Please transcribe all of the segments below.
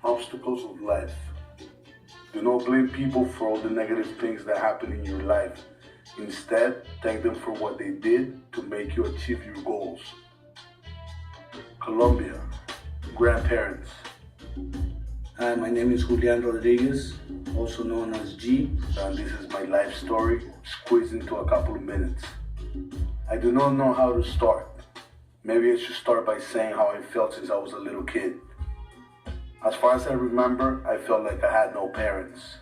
Obstacles of life. Do not blame people for all the negative things that happen in your life. Instead, thank them for what they did to make you achieve your goals. Colombia. Grandparents. Hi, my name is Julian Rodriguez, also known as G. And this is my life story, squeezed into a couple of minutes. I do not know how to start. Maybe I should start by saying how I felt since I was a little kid. As far as I remember, I felt like I had no parents.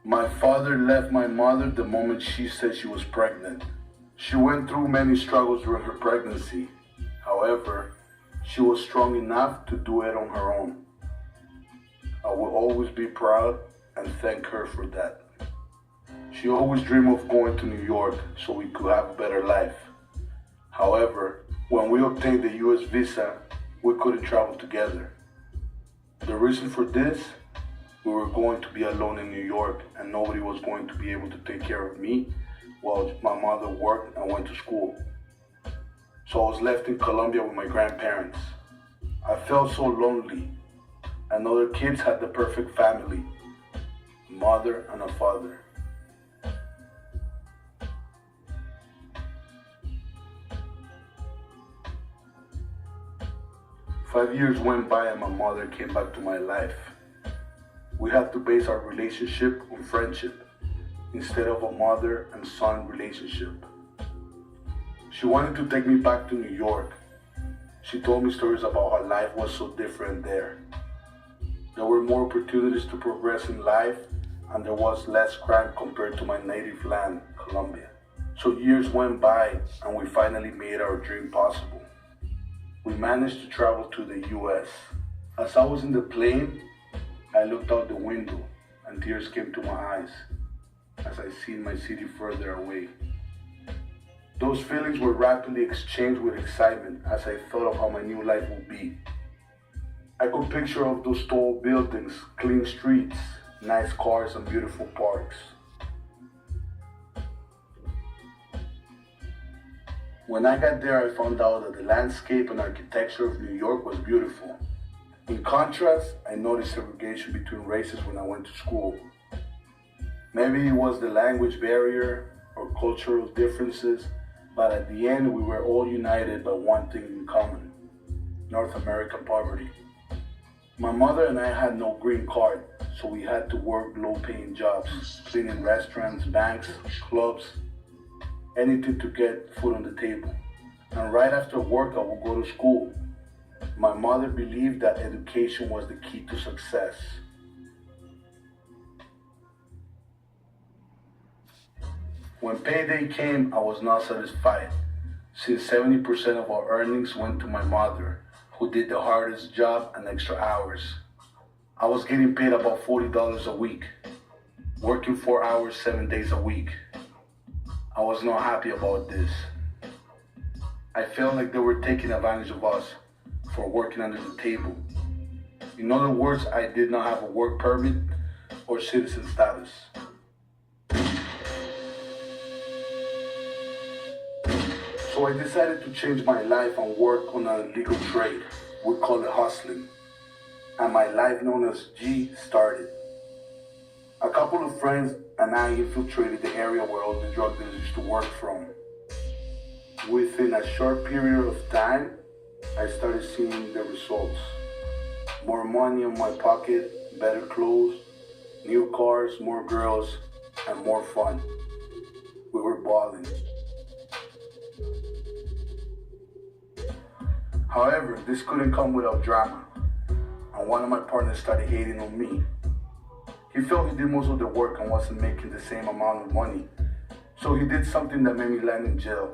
My father left my mother the moment she said she was pregnant. She went through many struggles during her pregnancy. However, she was strong enough to do it on her own. I will always be proud and thank her for that. She always dreamed of going to New York so we could have a better life. However, when we obtained the US visa, we couldn't travel together. The reason for this, we were going to be alone in New York and nobody was going to be able to take care of me while my mother worked and went to school. So I was left in Colombia with my grandparents. I felt so lonely, and other kids had the perfect family, a mother and a father. Five years went by and my mother came back to my life. We had to base our relationship on friendship instead of a mother and son relationship. She wanted to take me back to New York. She told me stories about how life was so different there. There were more opportunities to progress in life and there was less crime compared to my native land, Colombia. So years went by and we finally made our dream possible. We managed to travel to the US. As I was in the plane, I looked out the window and tears came to my eyes as I seen my city further away. Those feelings were rapidly exchanged with excitement as I thought of how my new life would be. I could picture of those tall buildings, clean streets, nice cars and beautiful parks. When I got there, I found out that the landscape and architecture of New York was beautiful. In contrast, I noticed segregation between races when I went to school. Maybe it was the language barrier or cultural differences, but at the end we were all united by one thing in common: North American poverty. My mother and I had no green card, so we had to work low-paying jobs, cleaning restaurants, banks, clubs, anything to get food on the table. And right after work, I would go to school. My mother believed that education was the key to success. When payday came, I was not satisfied, since 70% of our earnings went to my mother, who did the hardest job and extra hours. I was getting paid about $40 a week, working 4 hours, 7 days a week. I was not happy about this. I felt like they were taking advantage of us for working under the table. In other words, I did not have a work permit or citizen status. So I decided to change my life and work on an illegal trade. We call it hustling. And my life known as G started. A couple of friends and I infiltrated the area where all the drug dealers used to work from. Within a short period of time, I started seeing the results. More money in my pocket, better clothes, new cars, more girls, and more fun. We were balling. However, this couldn't come without drama, and one of my partners started hating on me. He felt he did most of the work and wasn't making the same amount of money, so he did something that made me land in jail.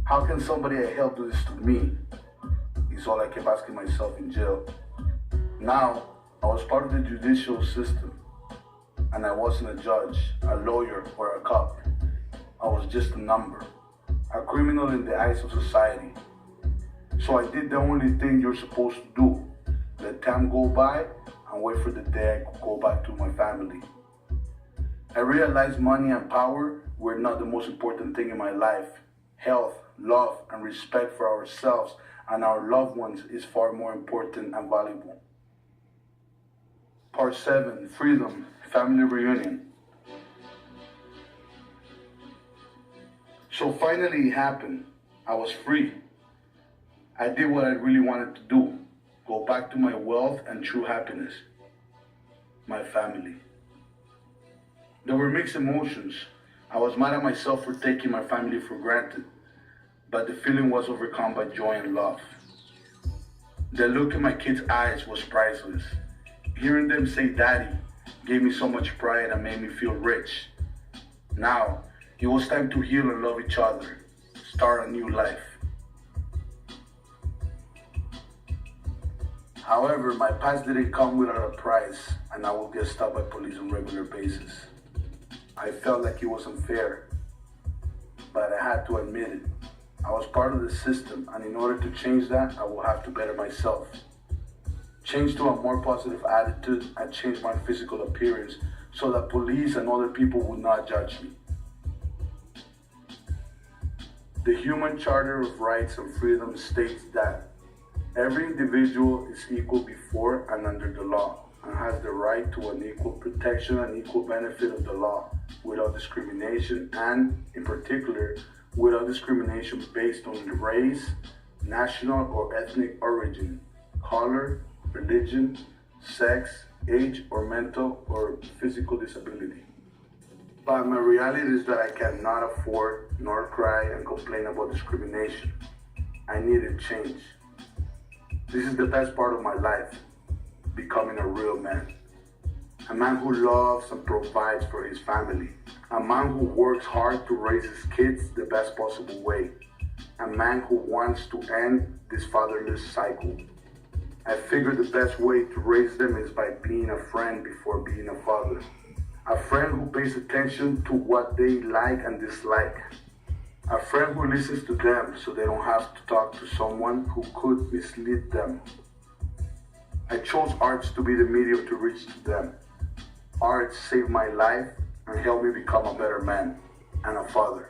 How can somebody I helped do this to me? Is all I kept asking myself in jail. Now, I was part of the judicial system, and I wasn't a judge, a lawyer, or a cop. I was just a number, a criminal in the eyes of society. So I did the only thing you're supposed to do: let time go by and wait for the day I could go back to my family. I realized money and power were not the most important thing in my life. Health, love, and respect for ourselves and our loved ones is far more important and valuable. Part 7, Freedom, Family Reunion. So finally it happened. I was free. I did what I really wanted to do. Go back to my wealth and true happiness. My family. There were mixed emotions. I was mad at myself for taking my family for granted, but the feeling was overcome by joy and love. The look in my kids' eyes was priceless. Hearing them say daddy gave me so much pride and made me feel rich. Now, it was time to heal and love each other, start a new life. However, my past didn't come without a price, and I would get stopped by police on a regular basis. I felt like it was unfair, but I had to admit it. I was part of the system, and in order to change that, I will have to better myself. Change to a more positive attitude and change my physical appearance so that police and other people would not judge me. The Human Charter of Rights and Freedom states that every individual is equal before and under the law and has the right to an equal protection and equal benefit of the law without discrimination and, in particular, without discrimination based on race, national or ethnic origin, color, religion, sex, age, or mental or physical disability. But my reality is that I cannot afford nor cry and complain about discrimination. I needed change. This is the best part of my life, becoming a real man. A man who loves and provides for his family. A man who works hard to raise his kids the best possible way. A man who wants to end this fatherless cycle. I figured the best way to raise them is by being a friend before being a father. A friend who pays attention to what they like and dislike. A friend who listens to them so they don't have to talk to someone who could mislead them. I chose arts to be the medium to reach to them. Arts saved my life and helped me become a better man and a father.